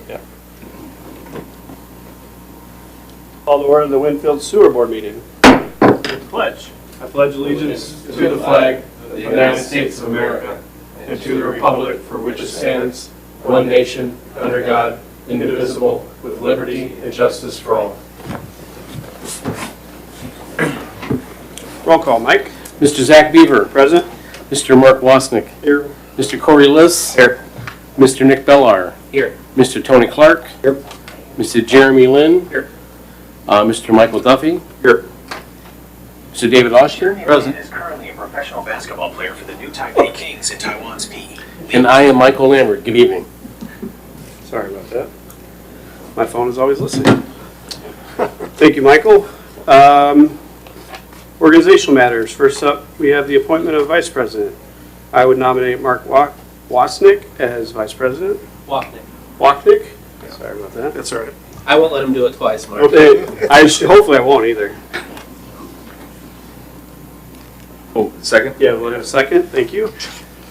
Yeah. Call to order the Winfield Sewer Board meeting. Pledge. I pledge allegiance to the flag of the United States of America and to the republic for which it stands, one nation, under God, indivisible, with liberty and justice for all. Roll call, Mike. Mr. Zach Beaver. Present. Mr. Mark Wasnick. Here. Mr. Corey Liss. Here. Mr. Nick Bellar. Here. Mr. Tony Clark. Here. Mr. Jeremy Lin. Here. Mr. Michael Duffy. Here. Mr. David Osher. Present. Is currently a professional basketball player for the new Taipei Kings in Taiwan's PE. And I am Michael Lambert. Good evening. Sorry about that. My phone is always listening. Thank you, Michael. Organizational matters. First up, we have the appointment of Vice President. I would nominate Mark Wasnick as Vice President. Wachnick? Sorry about that. That's all right. I won't let him do it twice, Mark. Okay. Hopefully I won't either. Oh, second? Yeah, we'll have a second. Thank you.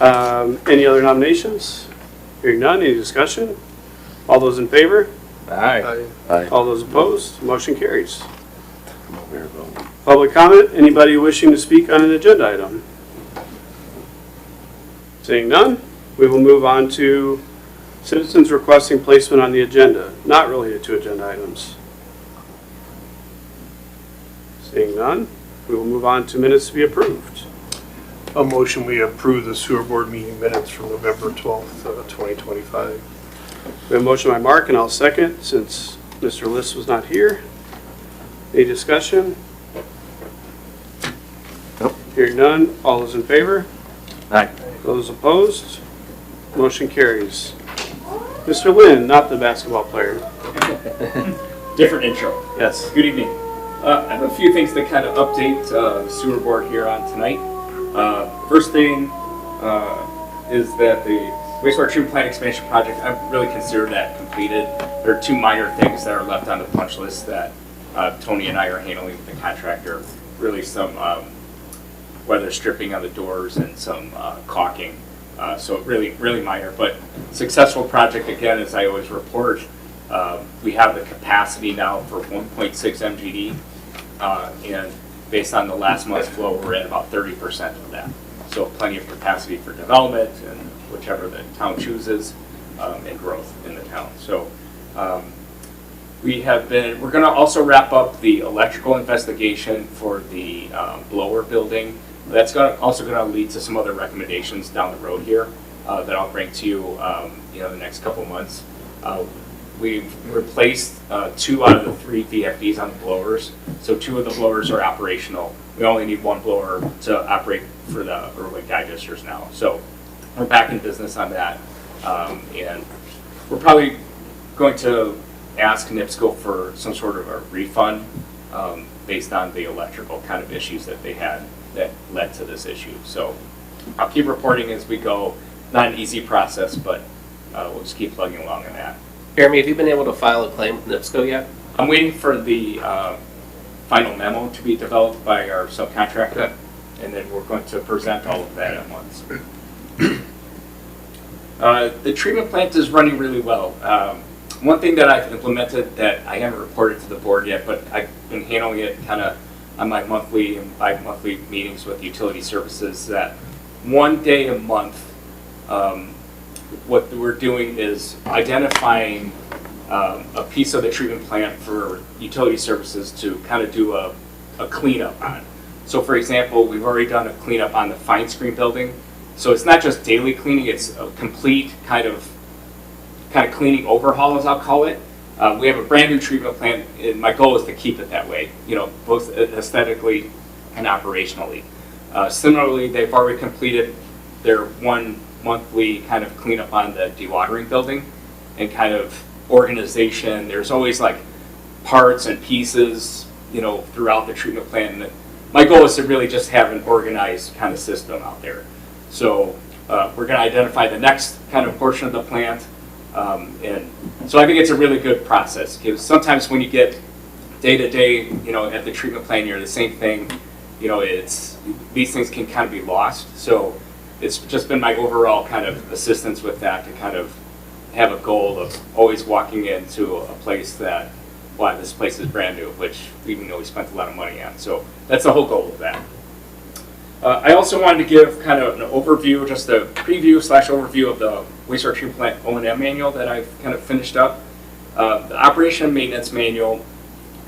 Any other nominations? Hearing none, any discussion? All those in favor? Aye. All those opposed? Motion carries. Public comment? Anybody wishing to speak on an agenda item? Seeing none, we will move on to citizens requesting placement on the agenda, not related to agenda items. Seeing none, we will move on to minutes to be approved. A motion we approve the sewer board meeting minutes from November 12th, 2025. We have a motion by Mark, and I'll second, since Mr. Liss was not here. Any discussion? Nope. Hearing none, all those in favor? Aye. Those opposed? Motion carries. Mr. Lynn, not the basketball player. Different intro. Yes. Good evening. I have a few things to kind of update the sewer board here on tonight. First thing is that the wastewater treatment plant expansion project, I really consider that completed. There are two minor things that are left on the punch list that Tony and I are handling with the contractor. Really some weather stripping on the doors and some caulking. So really minor, but successful project again, as I always report. We have the capacity now for 1.6 MGD, and based on the last month's flow, we're at about 30% of that. So plenty of capacity for development and whichever the town chooses, and growth in the town. So we're going to also wrap up the electrical investigation for the blower building. That's also going to lead to some other recommendations down the road here that I'll bring to you, the next couple months. We've replaced 2 out of the 3 VFDs on the blowers, so 2 of the blowers are operational. We only need 1 blower to operate for the Irwin digesters now. So we're back in business on that, and we're probably going to ask NIPSCO for some sort of a refund based on the electrical kind of issues that they had that led to this issue. So I'll keep reporting as we go. Not an easy process, but we'll just keep plugging along in that. Jeremy, have you been able to file a claim with NIPSCO yet? I'm waiting for the final memo to be developed by our subcontractor, and then we're going to present all of that at once. The treatment plant is running really well. One thing that I've implemented that I haven't reported to the board yet, but I've been handling it kind of on my monthly and bi-monthly meetings with utility services, that 1 day a month, what we're doing is identifying a piece of the treatment plant for utility services to kind of do a cleanup on. So for example, we've already done a cleanup on the fine screen building. So it's not just daily cleaning, it's a complete kind of cleaning overhaul, as I'll call it. We have a brand new treatment plant, and my goal is to keep it that way, both aesthetically and operationally. Similarly, they've already completed their 1 monthly kind of cleanup on the dewatering building and kind of organization. There's always like parts and pieces, throughout the treatment plant. And my goal is to really just have an organized kind of system out there. So we're going to identify the next kind of portion of the plant. And so I think it's a really good process, because sometimes when you get day to day, at the treatment plant, you're the same thing, these things can kind of be lost. So it's just been my overall kind of assistance with that to kind of have a goal of always walking into a place that, wow, this place is brand new, which even though we spent a lot of money on. So that's the whole goal of that. I also wanted to give kind of an overview, just a preview / overview of the wastewater treatment plant O&M manual that I've kind of finished up. The operation and maintenance manual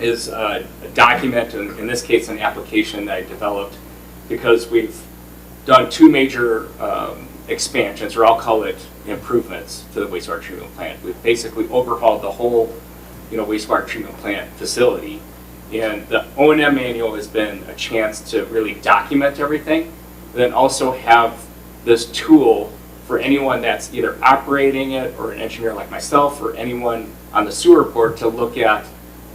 is a document, in this case an application that I developed because we've done 2 major expansions, or I'll call it improvements, to the wastewater treatment plant. We've basically overhauled the whole wastewater treatment plant facility. And the O&M manual has been a chance to really document everything, but then also have this tool for anyone that's either operating it, or an engineer like myself, or anyone on the sewer board to look at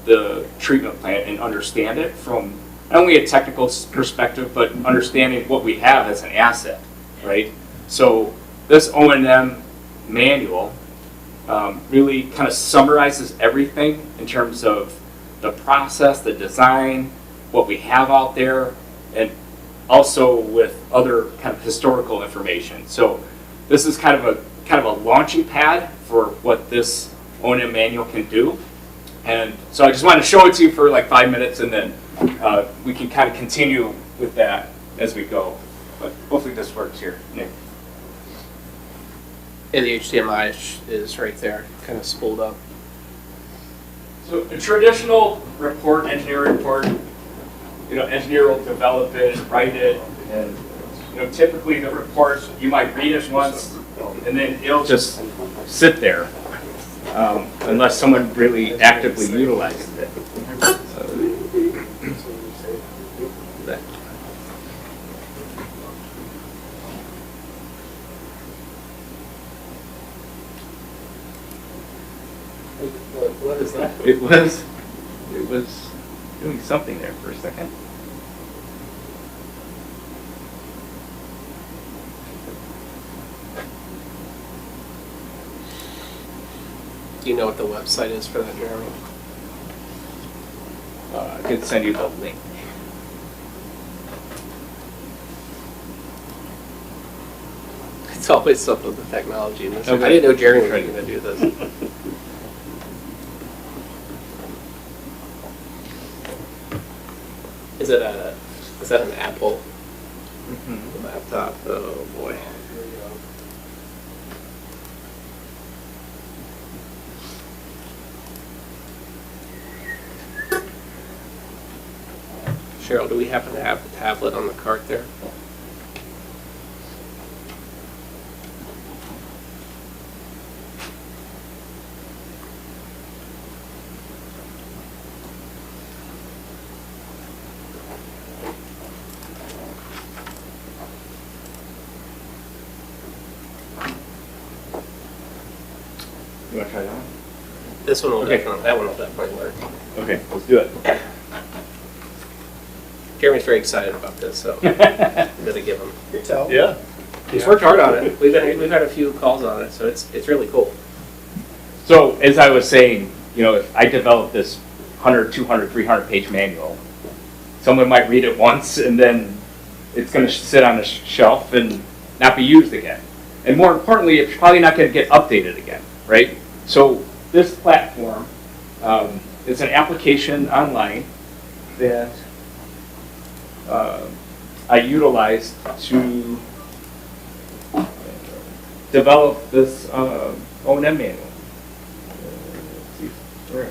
the treatment plant and understand it from not only a technical perspective, but understanding what we have as an asset, right? So this O&M manual really kind of summarizes everything in terms of the process, the design, what we have out there, and also with other kind of historical information. So this is kind of a launching pad for what this O&M manual can do. And so I just wanted to show it to you for like 5 minutes, and then we can kind of continue with that as we go. But hopefully this works here, Nick. Yeah, the HDMI is right there, kind of spooled up. So a traditional report, engineer report, engineer will develop it, write it, and typically the report, you might read it once, and then it'll just sit there unless someone really actively utilizes it. What is that? It was doing something there for a second. Do you know what the website is for that, Jeremy? I could send you the link. It's always something with the technology in this. Okay. I didn't know Jeremy was going to do this. Is that an Apple laptop? Oh boy. Cheryl, do we happen to have the tablet on the cart there? You want to try that one? This one will Okay. definitely, that one will definitely work. Okay, let's do it. Jeremy's very excited about this, so I'm gonna give him. Yeah. He's worked hard on it. We've had a few calls on it, so it's really cool. So as I was saying, if I developed this 100, 200, 300 page manual, someone might read it once and then it's going to sit on a shelf and not be used again. And more importantly, it's probably not going to get updated again, right? So this platform is an application online that I utilized to develop this O&M manual. Let's see, where?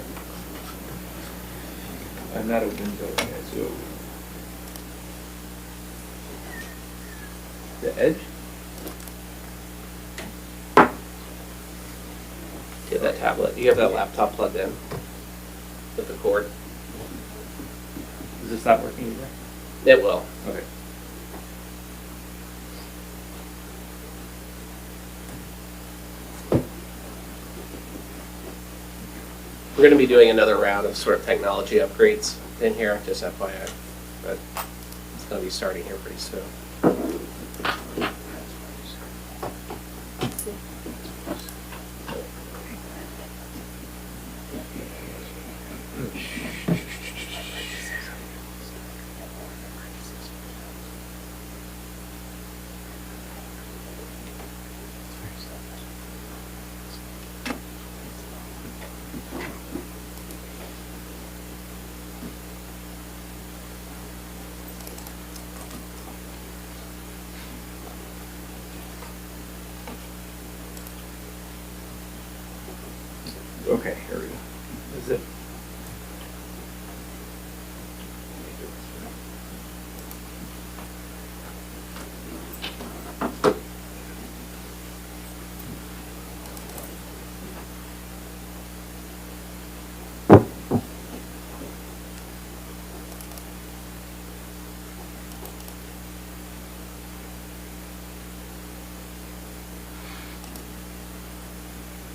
I'm not a window yet, so. The edge? Do you have that tablet? Do you have that laptop plugged in with the cord? Is this not working either? It will. Okay. We're going to be doing another round of sort of technology upgrades in here, just FYI. But it's going to be starting here pretty soon. Okay, here we go. Is it?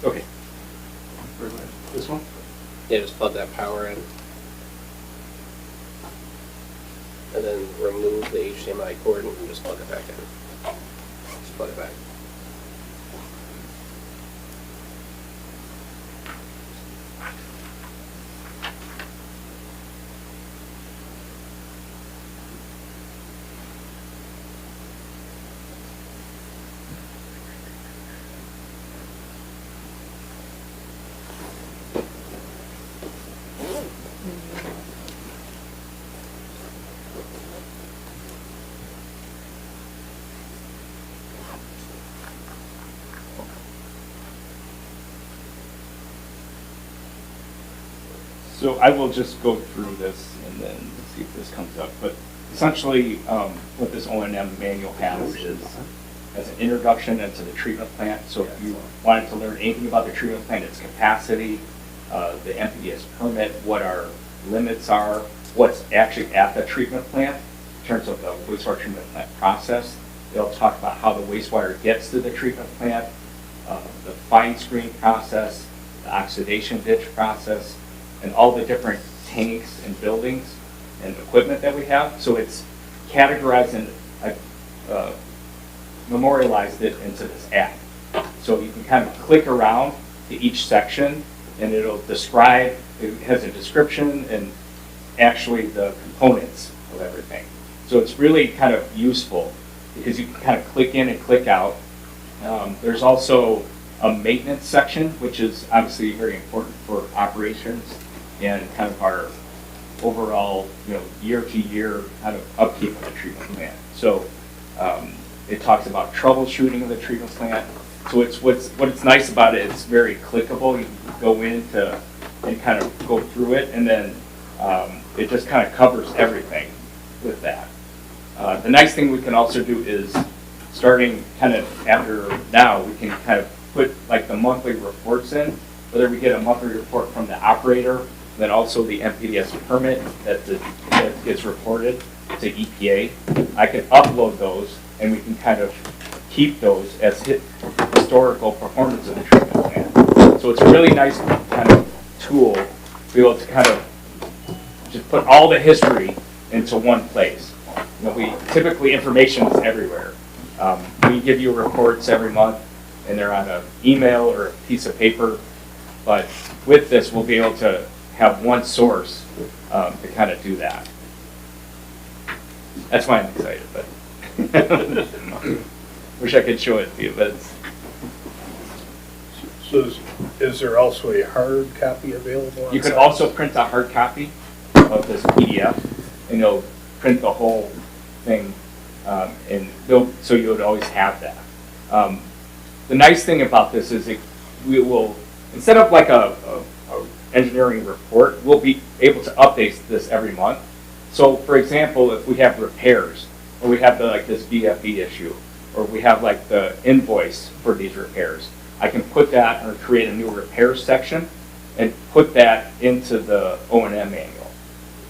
Okay. This one? Yeah, just plug that power in. And then remove the HDMI cord and just plug it back in. Just plug it back. So I will just go through this and then see if this comes up. But essentially, what this O&M manual has is as an introduction into the treatment plant. So if you wanted to learn anything about the treatment plant, its capacity, the MPDS permit, what our limits are, what's actually at the treatment plant in terms of the wastewater treatment plant process. They'll talk about how the wastewater gets to the treatment plant, the fine screen process, the oxidation ditch process, and all the different tanks and buildings and equipment that we have. So it's categorized and memorialized it into this app. So you can kind of click around to each section and it'll describe, it has a description and actually the components of everything. So it's really kind of useful because you can kind of click in and click out. There's also a maintenance section, which is obviously very important for operations and kind of our overall, year to year kind of upkeep of the treatment plant. So it talks about troubleshooting of the treatment plant. So what's nice about it, it's very clickable. You can go into and kind of go through it, and then it just kind of covers everything with that. The nice thing we can also do is starting kind of after now, we can kind of put like the monthly reports in, whether we get a monthly report from the operator, then also the MPDS permit that gets reported to EPA. I can upload those and we can kind of keep those as historical performance of the treatment plant. So it's a really nice kind of tool to be able to kind of just put all the history into one place. We typically information is everywhere. We give you reports every month and they're on an email or a piece of paper, but with this we'll be able to have one source to kind of do that. That's why I'm excited, but wish I could show it to you, but it's, So is there also a hard copy available on you could site? also print a hard copy of this PDF, and they'll print the whole thing, so you would always have that. The nice thing about this is we will, instead of like a engineering report, we'll be able to update this every month. So for example, if we have repairs, or we have this BFE issue, or we have like the invoice for these repairs, I can put that or create a new repairs section and put that into the O&M manual.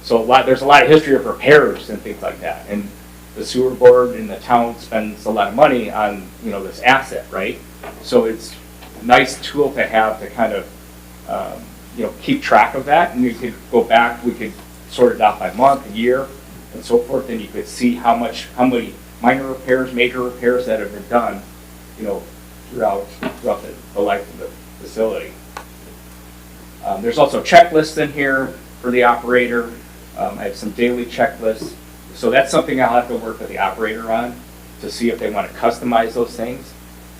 So there's a lot of history of repairs and things like that. And the sewer board in the town spends a lot of money on, this asset, right? So it's a nice tool to have to kind of, keep track of that. And you could go back, we could sort it out by month, a year, and so forth. And you could see how many minor repairs, major repairs that have been done, throughout the life of the facility. There's also checklists in here for the operator. I have some daily checklists. So that's something I'll have to work with the operator on to see if they want to customize those things.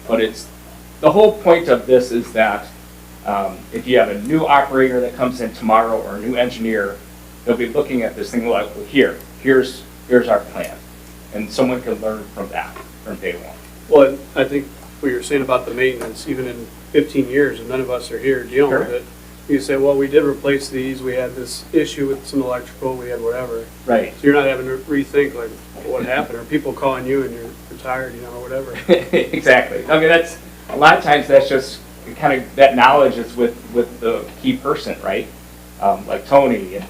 But the whole point of this is that if you have a new operator that comes in tomorrow or a new engineer, they'll be looking at this thing like, well, here's our plan. And someone can learn from that from day one. Well, I think what you're saying about the maintenance, even in 15 years, and none of us are here dealing with it. You say, well, we did replace these, we had this issue with some electrical, we had whatever. Right. So you're not having to rethink like what happened, or people calling you and you're tired, or whatever. Exactly. I mean, that's, a lot of times that's just kind of, that knowledge is with the key person, right? Like Tony and,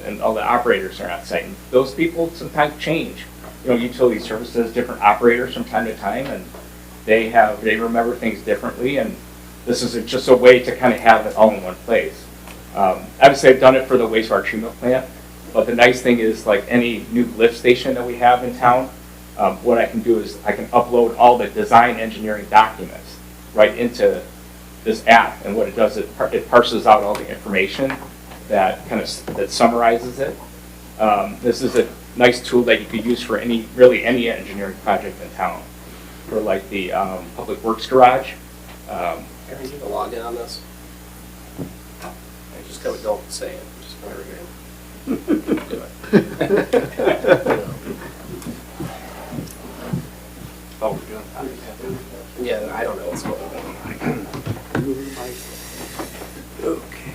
and all the operators are on site. And those people sometimes change. Utility services, different operators from time to time, and they remember things differently, and this is just a way to kind of have it all in one place. Obviously, I've done it for the wastewater treatment plant, but the nice thing is, like any new lift station that we have in town, what I can do is I can upload all the design engineering documents right into this app, and what it does, it parses out all the information that that summarizes it. This is a nice tool that you could use for really any engineering project in town. For like the Public Works Garage. Aaron, you can log in on this. I just go, don't say it, just go everything. Do it. Oh, we're doing Yeah, I don't know what's going on. Okay.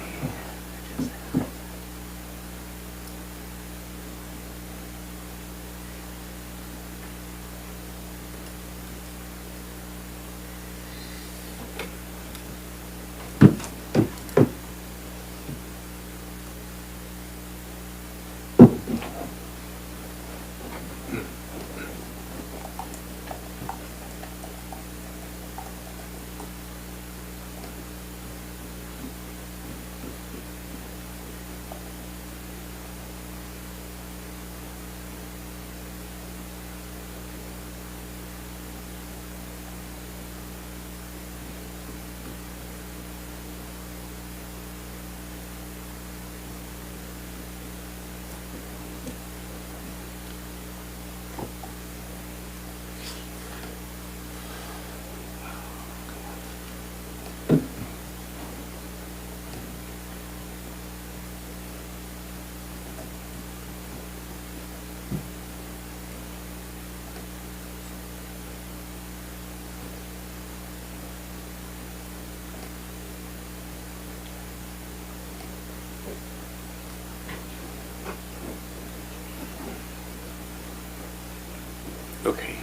Okay.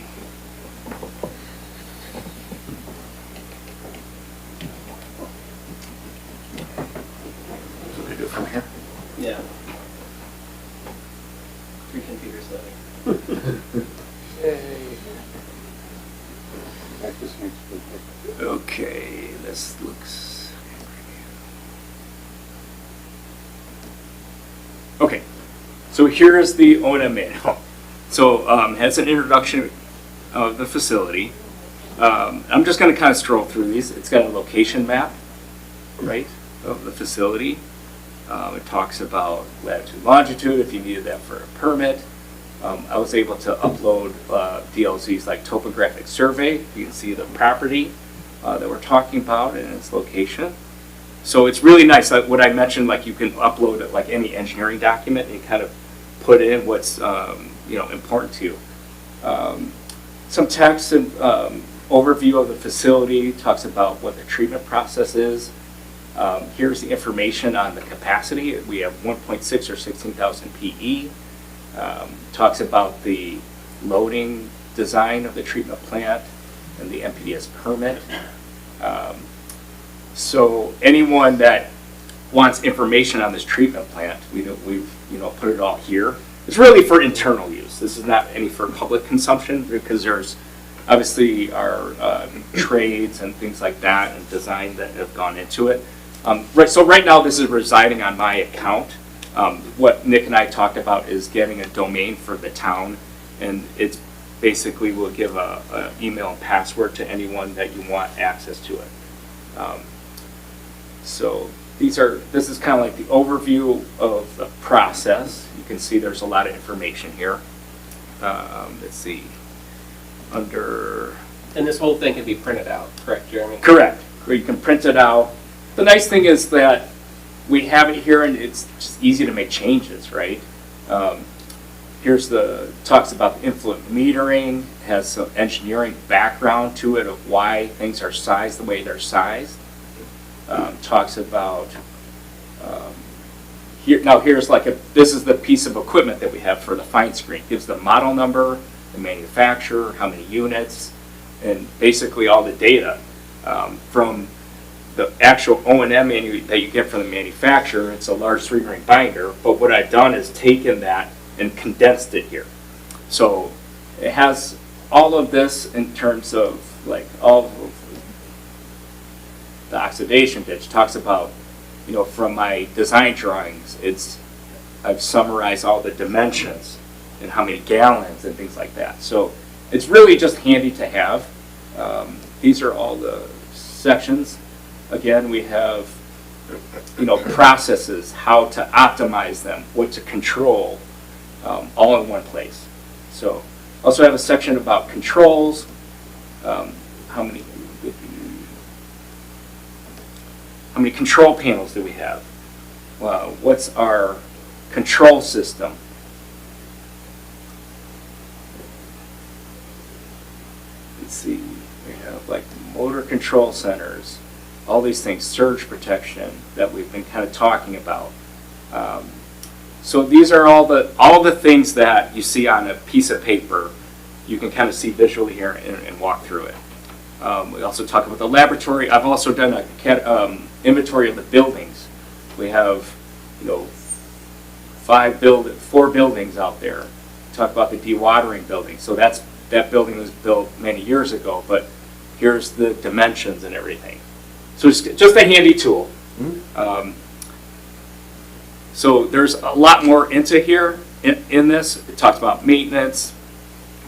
So we do it from here? Yeah. 3 computers later. Okay, this looks... Okay, so here is the O&M manual. So it has an introduction of the facility. I'm just going to kind of stroll through these. It's got a location map, right, of the facility. It talks about latitude, longitude, if you needed that for a permit. I was able to upload DLZ's like topographic survey. You can see the property that we're talking about and its location. So it's really nice. Like what I mentioned, like you can upload it like any engineering document and kind of put in what's important to you. Some text and overview of the facility, talks about what the treatment process is. Here's the information on the capacity. We have 1.6 or 16,000 PE. Talks about the loading design of the treatment plant and the NPDES permit. So anyone that wants information on this treatment plant, we've put it all here. It's really for internal use. This is not any for public consumption because there's obviously our trades and things like that and design that have gone into it. So right now this is residing on my account. What Nick and I talked about is getting a domain for the town, and it's basically will give a email and password to anyone that you want access to it. So this is kind of like the overview of the process. You can see there's a lot of information here. Let's see, under... And this whole thing can be printed out, correct, Jeremy? Correct, where you can print it out. The nice thing is that we have it here and it's just easy to make changes, right? talks about the influent metering, has some engineering background to it of why things are sized the way they're sized. Talks about, here's like this is the piece of equipment that we have for the fine screen. Gives the model number, the manufacturer, how many units, and basically all the data from the actual O&M manual that you get from the manufacturer. It's a large 3-ring binder, but what I've done is taken that and condensed it here. So it has all of this in terms of like all of the oxidation pitch. Talks about, from my design drawings, I've summarized all the dimensions and how many gallons and things like that. So it's really just handy to have. These are all the sections. Again, we have, processes, how to optimize them, what to control, all in one place. So also have a section about controls, how many control panels do we have? What's our control system? Let's see, we have like motor control centers, all these things, surge protection that we've been kind of talking about. So these are all the things that you see on a piece of paper. You can kind of see visually here and walk through it. We also talk about the laboratory. I've also done a inventory of the buildings. We have, 4 buildings out there. Talk about the dewatering building. So that building was built many years ago, but here's the dimensions and everything. So it's just a handy tool. So there's a lot more into here in this. It talks about maintenance.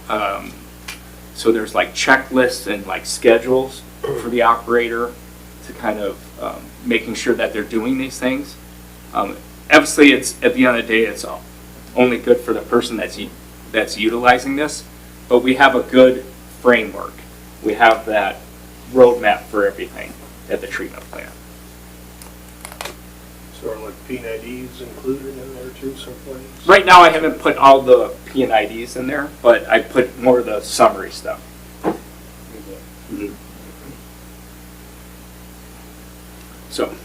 So there's like checklists and like schedules for the operator to kind of making sure that they're doing these things. Obviously, it's at the end of the day, it's only good for the person that's utilizing this. But we have a good framework. We have that roadmap for everything at the treatment plant. So are like P90s included in there too, someplace? Right now, I haven't put all the P&IDs in there, but I put more of the summary stuff. So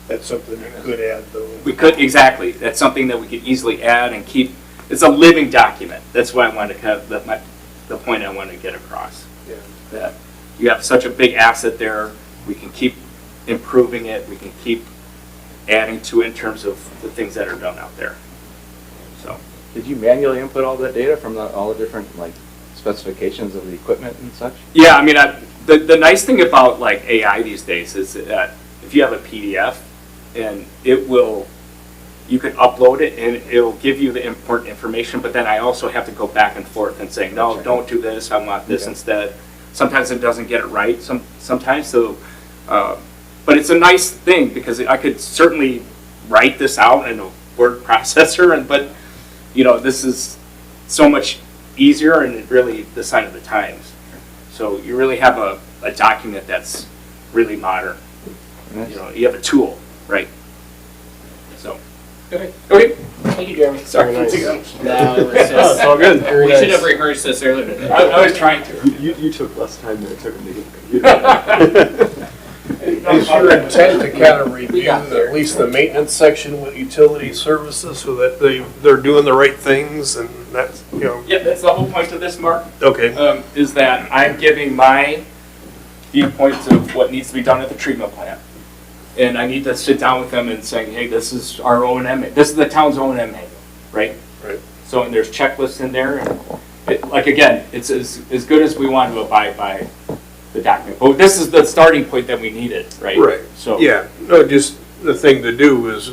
That's something you could add though. we could, exactly, that's something that we could easily add and keep. It's a living document. That's why I wanted to have the point I wanted to get across. Yeah. That you have such a big asset there, we can keep improving it, we can keep adding to it in terms of the things that are done out there. So, Did you manually input all that data from all the different like specifications of the equipment and such? yeah, I mean, the nice thing about like AI these days is that if you have a PDF and you can upload it and it'll give you the important information, but then I also have to go back and forth and say, no, don't do this, I want this instead. Sometimes it doesn't get it right, sometimes, so, but it's a nice thing because I could certainly write this out in a word processor, but this is so much easier and really the sign of the times. So you really have a document that's really modern. Nice. You have a tool, right? So. Okay. Thank you, Jeremy. Sorry. Very nice. Now, it's just- All good. we should have rehearsed this earlier. I was trying to. You took less time than it took me to get the computer. Is your intent to kind of review at least the maintenance section with utility services so that they're doing the right things and that's, Yeah, that's the whole point of this, Mark. okay. Is that I'm giving my viewpoints of what needs to be done at the treatment plant. And I need to sit down with them and say, hey, this is our O&M, this is the town's O&M manual, right? Right. So, and there's checklists in there, and again, it's as good as we want to abide by the document. But this is the starting point that we needed, right? Right. So. Yeah, no, just the thing to do is,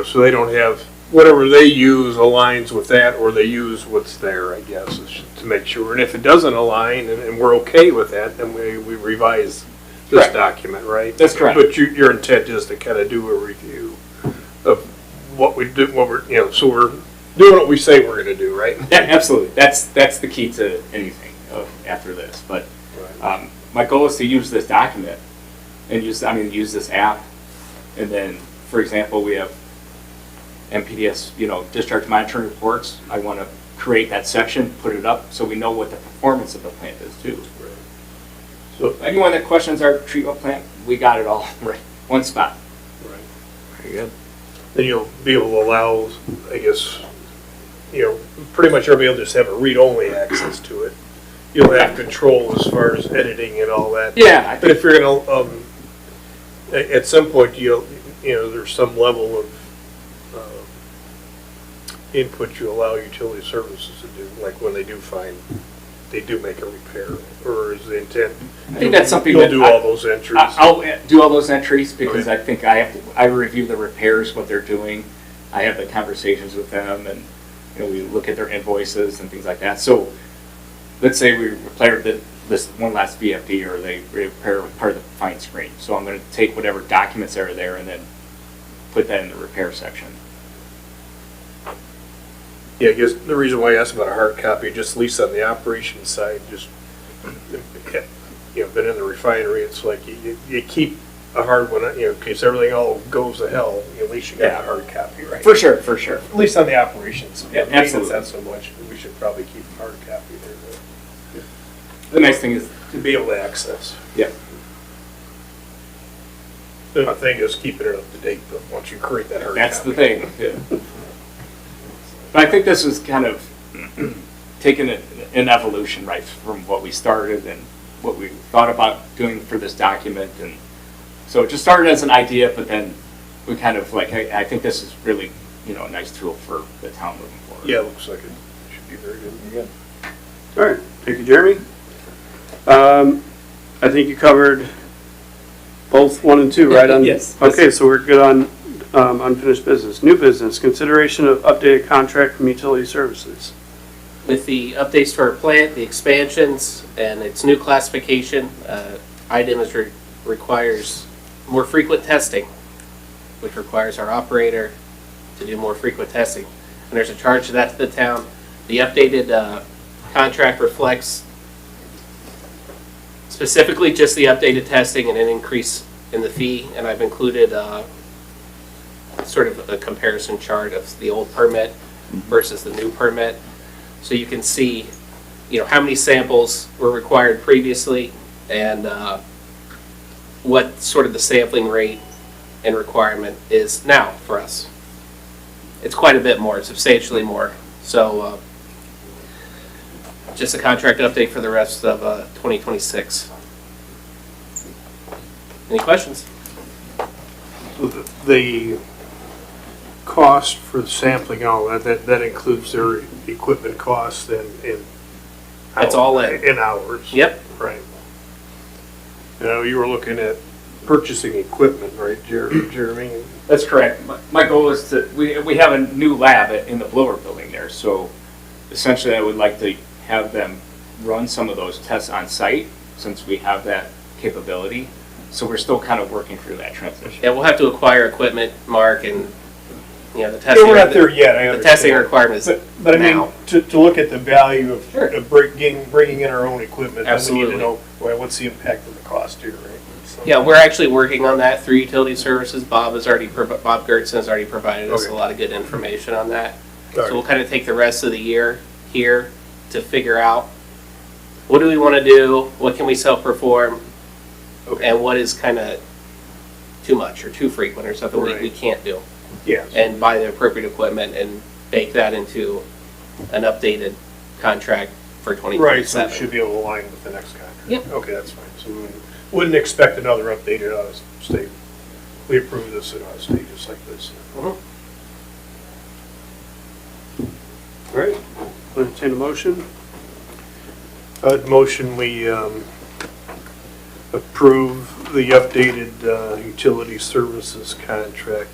so they don't have, whatever they use aligns with that, or they use what's there, I guess, is to make sure. And if it doesn't align and we're okay with that, then we revise this Correct. document, right? That's correct. But your intent is to kind of do a review of what we do, so we're doing what we say we're gonna do, right? Yeah, absolutely. That's the key to anything after this. But my goal is to use this document and use this app. And then, for example, we have MPDS, discharge monitoring reports. I want to create that section, put it up, so we know what the performance of the plant is too. So- So anyone that questions our treatment plant, we got it all right, one spot. Very good. Then you'll be able to allow, I guess, pretty much everybody will just have a read-only access to it. You'll have control as far as editing and all that. Yeah, I But think, if you're gonna, at some point, there's some level of input you allow utility services to do, like when they do make a repair, or is the intent? I think that's something You'll that do all those entries. I'll do all those entries because I think I review the repairs, what they're doing. I have the conversations with them and, we look at their invoices and things like that. So let's say we repair this one last VFD or they repair part of the fine screen. So I'm going to take whatever documents that are there and then put that in the repair section. Yeah, I guess the reason why I asked about a hard copy, just at least on the operations side, just, been in the refinery, it's like you keep a hard one, in case everything all goes to hell, at least you got a hard copy, right? For sure, for sure. At least on the operations. Yeah, Maintenance, absolutely. not so much, we should probably keep a hard copy there, The nice thing is, to be able to access. yeah, The thing is keeping it up to date, but once you create that hard copy. that's the thing. Yeah. But I think this is kind of taking an evolution, right, from what we started and what we thought about doing for this document. And so it just started as an idea, but then we kind of hey, I think this is really, a nice tool for the town moving forward. Yeah, it looks like it should be very good. All right, thank you, Jeremy. I think you covered both 1 and 2, right? Yes. Okay, so we're good on unfinished business. New business, consideration of updated contract from utility services. With the updates to our plant, the expansions, and its new classification, item requires more frequent testing, which requires our operator to do more frequent testing. And there's a charge to that to the town. The updated contract reflects specifically just the updated testing and an increase in the fee, and I've included sort of a comparison chart of the old permit versus the new permit. So you can see, how many samples were required previously and what sort of the sampling rate and requirement is now for us. It's quite a bit more, substantially more. So just a contract update for the rest of 2026. Any questions? So the cost for the sampling and all that includes their equipment costs and That's all in. In hours. Yep. Right. You were looking at purchasing equipment, right, Jeremy? That's correct. My goal is we have a new lab in the blower building there, so essentially I would like to have them run some of those tests on site since we have that capability. So we're still kind of working through that transition. Yeah, we'll have to acquire equipment, Mark, and the Yeah, testing. we're not there yet, I The understand. testing requirements. But I mean, now. to look at the value of Sure. bringing in our own equipment, then we need Absolutely. to know, what's the impact of the cost here, right? So- Yeah, we're actually working on that through utility services. Bob Gertson has already provided us Okay. a lot of good information on that. All right. So we'll kind of take the rest of the year here to figure out what do we want to do, what can we self-perform, Okay. and what is kind of too much or too frequent or something we Right. can't do. Yeah. And buy the appropriate equipment and bake that into an updated contract for Right, so 2027. we should be able to align with the next contract. Yep. Okay, that's fine. So we wouldn't expect another updated out of state. We approve this in out of state just like this. Mhm. All right, entertain a motion. Motion, we approve the updated utility services contract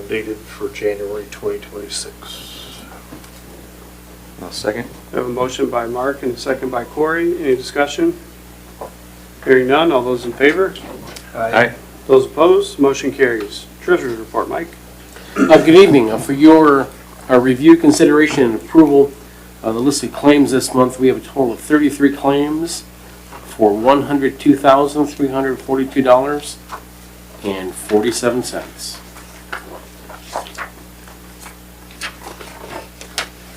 dated for January 2026. I'll second. We have a motion by Mark and a second by Corey. Any discussion? Hearing none, all those in favor? Aye. Those opposed, motion carries. Treasurer's report, Mike. Good evening. For your review, consideration, and approval of the listed claims this month, we have a total of 33 claims for $102,342.47.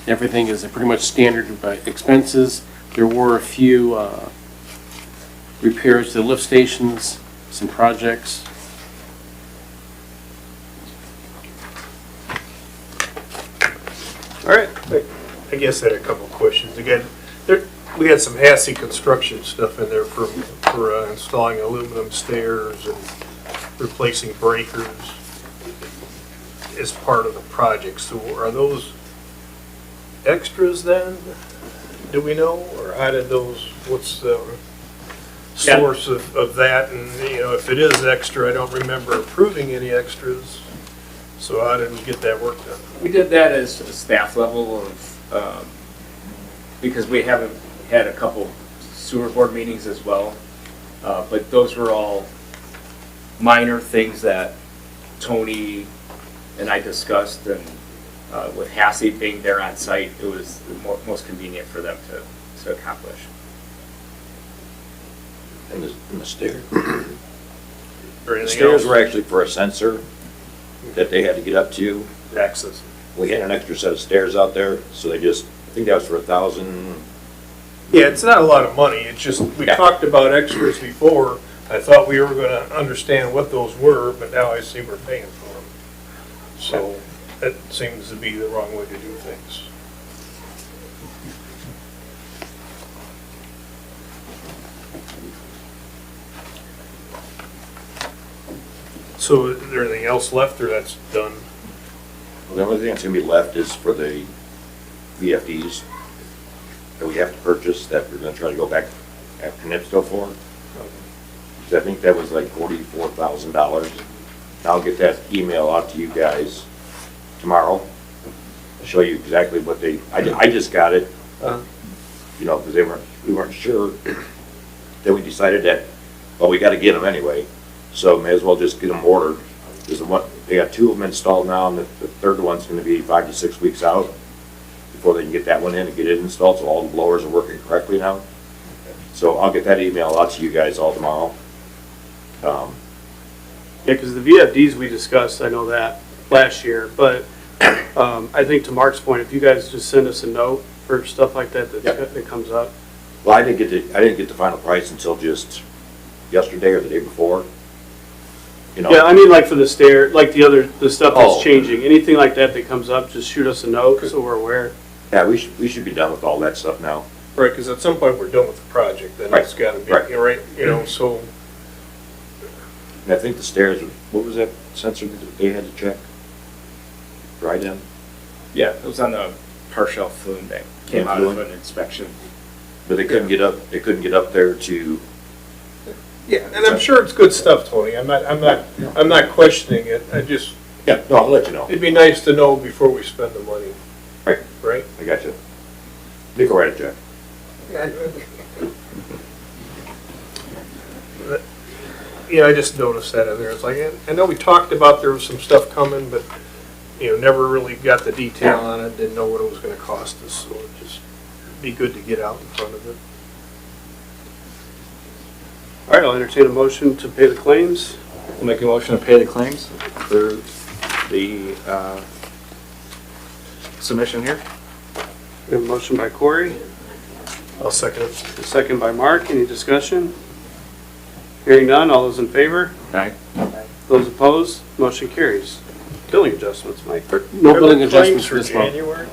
Everything is pretty much standard by expenses. There were a few repairs to the lift stations, some projects. All right, I guess I had a couple of questions. Again, we had some Hassey construction stuff in there for installing aluminum stairs and replacing breakers as part of the project. So are those extras then? Do we know? Or how did those, what's the source of that? And, if it is extra, I don't remember approving any extras. So how did we get that work done? We did that as a staff level of, because we haven't had a couple sewer board meetings as well. But those were all minor things that Tony and I discussed, and with Hassey being there on site, it was the most convenient for them to accomplish. And the stairs. Or The anything stairs else? were actually for a sensor that they had to get up to. Access. We had an extra set of stairs out there, so I think that was for $1,000. Yeah, it's not a lot of money, it's just, we Yeah. talked about extras before. I thought we were gonna understand what those were, but now I see we're paying for them. So, that seems to be the wrong way to do things. So is there anything else left, or that's done? The only thing that's gonna be left is for the VFDs that we have to purchase, that we're gonna try to go back after NIPSCO for. I think that was like $44,000. I'll get that email out to you guys tomorrow. I'll show you exactly what I just got it, because we weren't sure. Then we decided that, well, we gotta get them anyway, so may as well just get them ordered. They got 2 of them installed now, and the third one's gonna be 5 to 6 weeks out before they can get that one in and get it installed, so all the blowers are working correctly now. So I'll get that email out to you guys all tomorrow. Yeah, because the VFDs we discussed, I know that last year, but I think to Mark's point, if you guys just send us a note for stuff like that that comes up. Well, I didn't get the final price until just yesterday or the day before. Yeah, I mean, like for the stair, like the stuff Oh. that's changing, anything like that that comes up, just shoot us a note so we're aware. Yeah, we should be done with all that stuff now. Right, because at some point we're done with the project, then Right, it's gotta be, right. right, so. And I think the stairs, what was that sensor that they had to check? Dryden? Yeah, it was on the partial flume that came out of an inspection. But they couldn't get up there to, Yeah, and I'm sure it's good stuff, Tony. I'm not questioning it. yeah, no, I'll let you know. It'd be nice to know before we spend the money, Right, right? I got you. You go write a check. Yeah, I just noticed that in there. It's like, I know we talked about there was some stuff coming, but, never really got the detail on it, didn't know what it was gonna cost us, so it'd just be good to get out in front of it. All right, I'll entertain a motion to pay the claims. We'll make a motion to pay the claims for the submission here. We have a motion by Corey, I'll second it. a second by Mark. Any discussion? Hearing none, all those in favor? Aye. Those opposed? Motion carries. Billing adjustments, Mike. No billing Are there claims adjustments for this month. January?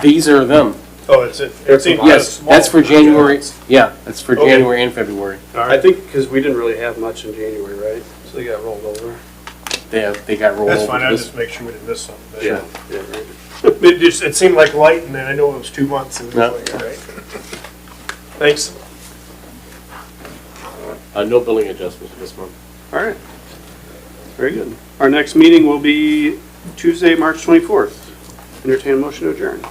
These are them. Oh, it's it. It's even Yes, small. that's for January. Yeah, that's for Okay. January and February. All I right, think because we didn't really have much in January, right? so they got rolled over. They got rolled That's over. fine, to I'll this- just make sure we didn't miss something. but- Yeah, right. It seemed like light, and then I know it was 2 months, and it No. was like, all right. Thanks. No billing adjustments for this month. All right. Very good. Our next meeting will be Tuesday, March 24th. Entertain a motion to adjourn.